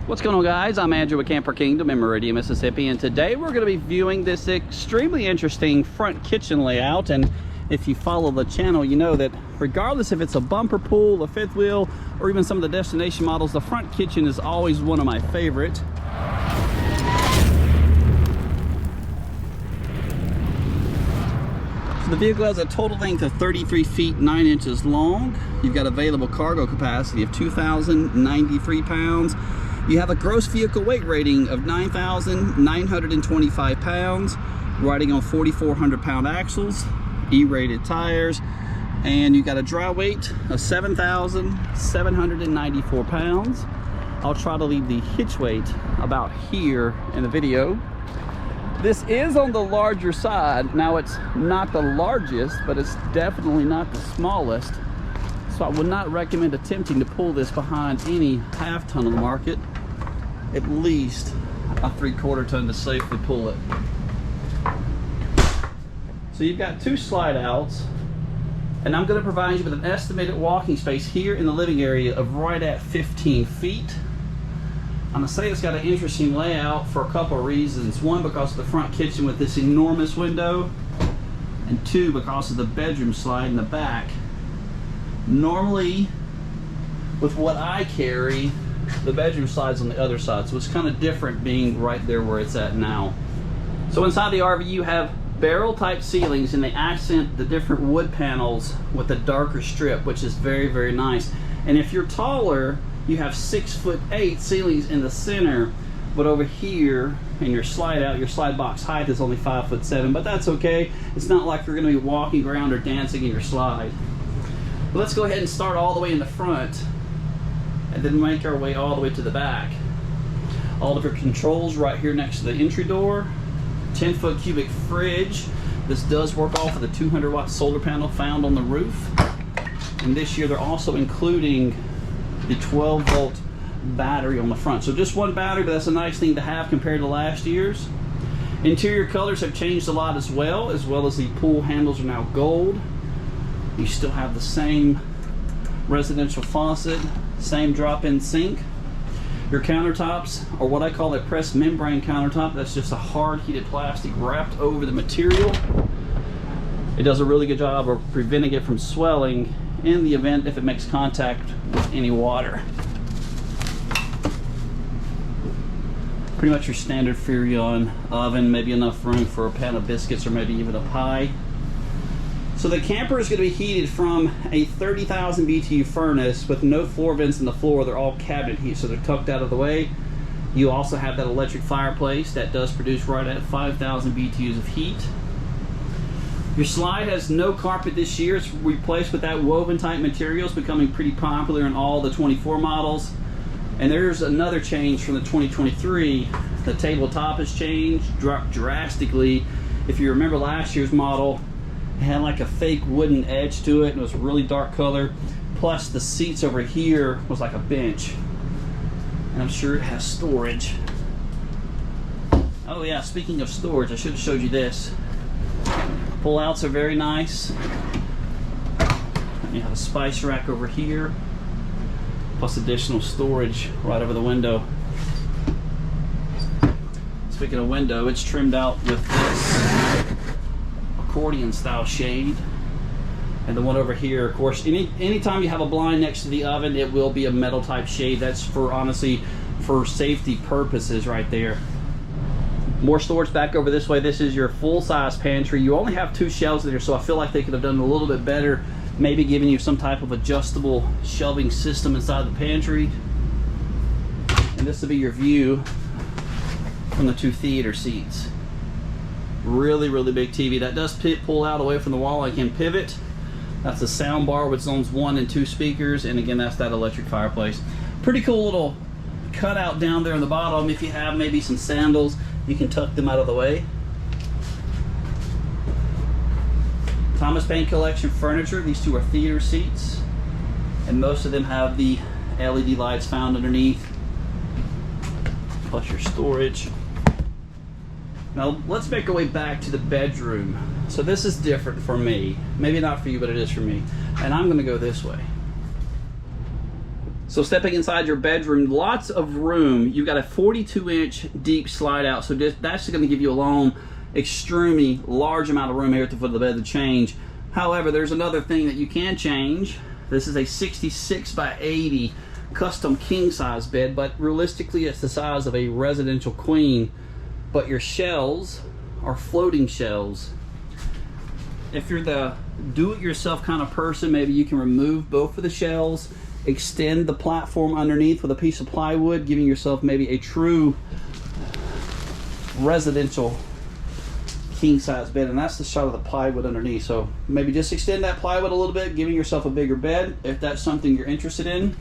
What's going on, guys? I'm Andrew with Camper Kingdom in Meridian, Mississippi, and today we're going to be viewing this extremely interesting front kitchen layout. And if you follow the channel, you know that regardless if it's a bumper pool, a fifth wheel, or even some of the destination models, the front kitchen is always one of my favorite. So the vehicle has a total length of 33 feet 9 inches long. You've got available cargo capacity of 2,093 pounds. You have a gross vehicle weight rating of 9,925 pounds, riding on 4,400 pound axles, E-rated tires, and you got a dry weight of 7,794 pounds. I'll try to leave the hitch weight about here in the video. This is on the larger side. Now, it's not the largest, but it's definitely not the smallest. So I would not recommend attempting to pull this behind any half ton on the market. At least a 3/4 ton to safely pull it. So you've got two slide outs, and I'm going to provide you with an estimated walking space here in the living area of right at 15 feet. I'm going to say it's got an interesting layout for a couple of reasons. One, because of the front kitchen with this enormous window, and two, because of the bedroom slide in the back. Normally, with what I carry, the bedroom slide's on the other side, so it's kind of different being right there where it's at now. So inside the RV, you have barrel type ceilings, and they accent the different wood panels with a darker strip, which is very, very nice. And if you're taller, you have 6'8" ceilings in the center, but over here in your slide out, your slide box height is only 5'7", but that's okay. It's not like you're going to be walking around or dancing in your slide. But let's go ahead and start all the way in the front, and then make our way all the way to the back. All of your controls right here next to the entry door. 10-foot cubic fridge. This does work off of the 200-watt solar panel found on the roof. And this year they're also including the 12-volt battery on the front. So just one battery, but that's a nice thing to have compared to last year's. Interior colors have changed a lot as well as the pool handles are now gold. You still have the same residential faucet, same drop-in sink. Your countertops are what I call a pressed membrane countertop. That's just a hard heated plastic wrapped over the material. It does a really good job of preventing it from swelling in the event if it makes contact with any water. Pretty much your standard Furrion oven, maybe enough room for a pan of biscuits or maybe even a pie. So the camper is going to be heated from a 30,000 BTU furnace with no floor vents in the floor. They're all cabinet heat, so they're tucked out of the way. You also have that electric fireplace that does produce right at 5,000 BTUs of heat. Your slide has no carpet this year. It's replaced with that woven type material. It's becoming pretty popular in all the 24 models. And there's another change from the 2023. The tabletop has changed, dropped drastically. If you remember last year's model, it had like a fake wooden edge to it, and it was a really dark color. Plus the seats over here was like a bench. And I'm sure it has storage. Oh yeah, speaking of storage, I should have showed you this. Pull-outs are very nice. And you have a spice rack over here, plus additional storage right over the window. Speaking of window, it's trimmed out with this accordion style shade, and the one over here, of course, anytime you have a blind next to the oven, it will be a metal type shade. That's for honestly for safety purposes right there. More storage back over this way. This is your full-size pantry. You only have 2 shelves in there, so I feel like they could have done a little bit better, maybe giving you some type of adjustable shelving system inside the pantry. And this will be your view from the 2 theater seats. Really, really big TV. That does pull out away from the wall. I can pivot. That's a sound bar with zones 1 and 2 speakers, and again, that's that electric fireplace. Pretty cool little cutout down there on the bottom. If you have maybe some sandals, you can tuck them out of the way. Thomas Paine Collection furniture. These 2 are theater seats, and most of them have the LED lights found underneath, plus your storage. Now let's make our way back to the bedroom. So this is different for me. Maybe not for you, but it is for me. And I'm gonna go this way. So stepping inside your bedroom, lots of room. You've got a 42-inch deep slide out, so that's going to give you a long, extremely large amount of room here at the foot of the bed to change. However, there's another thing that you can change. This is a 66 by 80 custom king size bed, but realistically it's the size of a residential queen. But your shells are floating shells. If you're the do-it-yourself kind of person, maybe you can remove both of the shells, extend the platform underneath with a piece of plywood, giving yourself maybe a true residential king-size bed. And that's the shot of the plywood underneath. So maybe just extend that plywood a little bit, giving yourself a bigger bed if that's something you're interested in.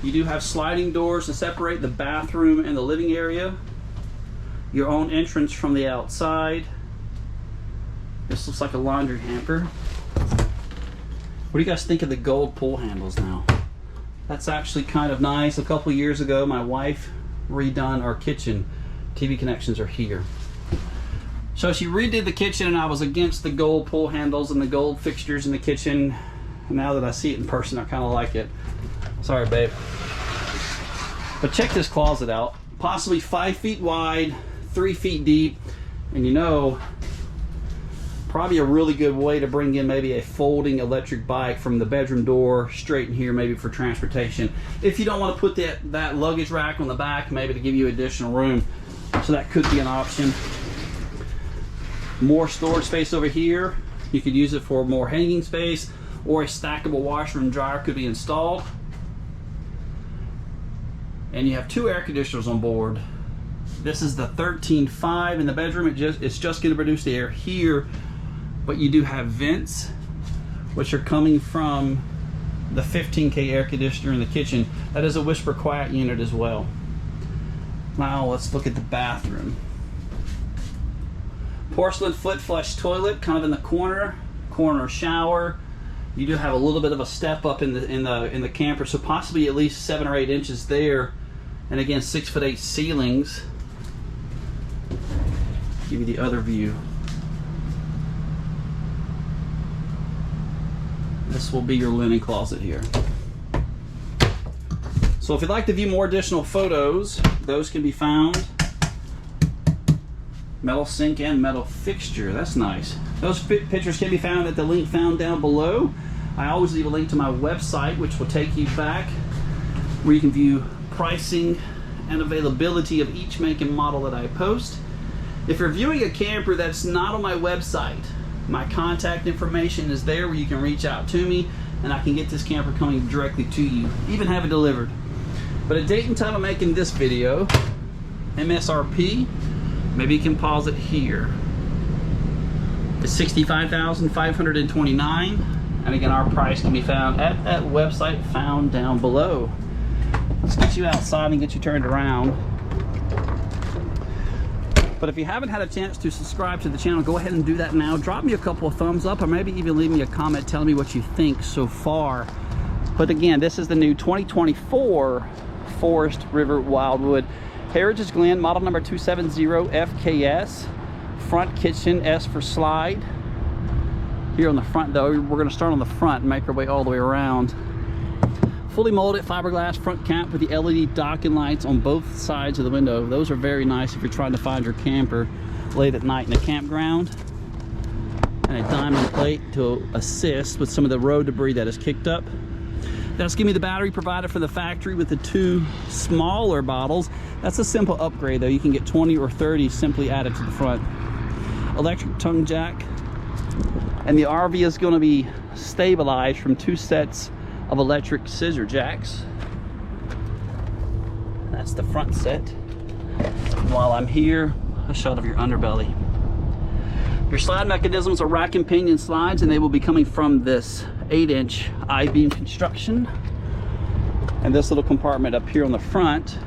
You do have sliding doors to separate the bathroom and the living area. Your own entrance from the outside. This looks like a laundry hamper. What do you guys think of the gold pull handles now? That's actually kind of nice. A couple years ago, my wife redone our kitchen. TV connections are here. So she redid the kitchen, and I was against the gold pull handles and the gold fixtures in the kitchen. Now that I see it in person, I kind of like it. Sorry, babe. But check this closet out. Possibly 5 feet wide, 3 feet deep, and you know, probably a really good way to bring in maybe a folding electric bike from the bedroom door straight in here, maybe for transportation. If you don't want to put that luggage rack on the back, maybe to give you additional room. So that could be an option. More storage space over here. You could use it for more hanging space, or a stackable washer and dryer could be installed. And you have 2 air conditioners on board. This is the 13.5 in the bedroom. It's just going to produce the air here, but you do have vents, which are coming from the 15K air conditioner in the kitchen. That is a whisper quiet unit as well. Now let's look at the bathroom. Porcelain foot flush toilet, kind of in the corner shower. You do have a little bit of a step up in the camper, so possibly at least 7 or 8 inches there. And again, 6'8" ceilings. Give you the other view. This will be your linen closet here. So if you'd like to view more additional photos, those can be found. Metal sink and metal fixture, that's nice. Those pictures can be found at the link found down below. I always leave a link to my website, which will take you back where you can view pricing and availability of each make and model that I post. If you're viewing a camper that's not on my website, my contact information is there where you can reach out to me, and I can get this camper coming directly to you, even have it delivered. But a date and time of making this video, MSRP, maybe you can pause it here. It's $65,529, and again, our price can be found at that website found down below. Let's get you outside and get you turned around. But if you haven't had a chance to subscribe to the channel, go ahead and do that now. Drop me a couple of thumbs up, or maybe even leave me a comment telling me what you think so far. But again, this is the new 2024 Forest River Wildwood Heritage Glen, model number 270FKS. Front kitchen, S for slide. Here on the front though, we're going to start on the front and make our way all the way around. Fully molded fiberglass front cap with the LED docking lights on both sides of the window. Those are very nice if you're trying to find your camper late at night in a campground. And a diamond plate to assist with some of the road debris that is kicked up. That's giving me the battery provided from the factory with the 2 smaller bottles. That's a simple upgrade though. You can get 20 or 30 simply added to the front. Electric tongue jack. And the RV is going to be stabilized from 2 sets of electric scissor jacks. That's the front set. While I'm here, a shot of your underbelly. Your slide mechanisms are rack and pinion slides, and they will be coming from this 8-inch I-beam construction. And this little compartment up here on the front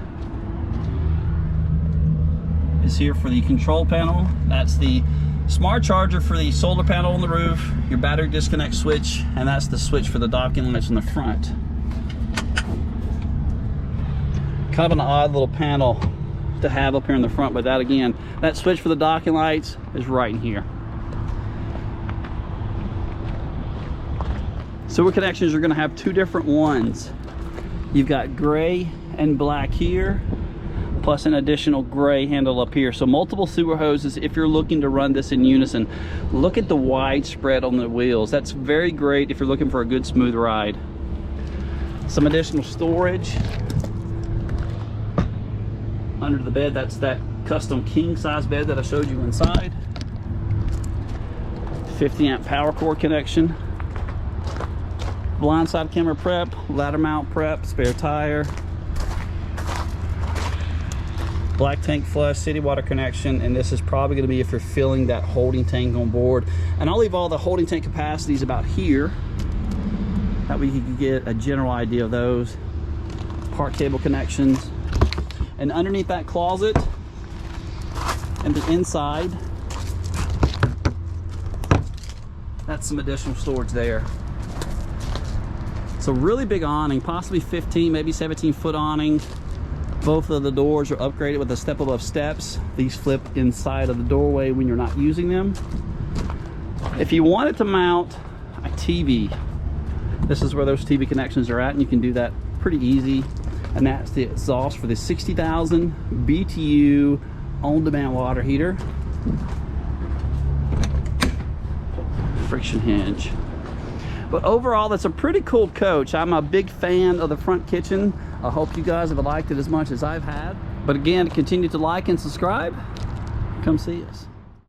is here for the control panel. That's the smart charger for the solar panel on the roof, your battery disconnect switch, and that's the switch for the docking lights on the front. Kind of an odd little panel to have up here in the front, but that again, that switch for the docking lights is right in here. Sewer connections are going to have two different ones. You've got gray and black here, plus an additional gray handle up here. So multiple sewer hoses if you're looking to run this in unison. Look at the wide spread on the wheels. That's very great if you're looking for a good smooth ride. Some additional storage under the bed. That's that custom king size bed that I showed you inside. 50 amp power cord connection. Blindside camera prep, ladder mount prep, spare tire, black tank flush, city water connection, and this is probably going to be if you're filling that holding tank on board. And I'll leave all the holding tank capacities about here. That way you can get a general idea of those. Part cable connections. And underneath that closet and the inside, that's some additional storage there. So really big awning, possibly 15, maybe 17 foot awning. Both of the doors are upgraded with a step above steps. These flip inside of the doorway when you're not using them. If you wanted to mount a TV, this is where those TV connections are at, and you can do that pretty easy. And that's the exhaust for the 60,000 BTU on-demand water heater. Friction hinge. But overall, that's a pretty cool coach. I'm a big fan of the front kitchen. I hope you guys have liked it as much as I've had. But again, continue to like and subscribe. Come see us.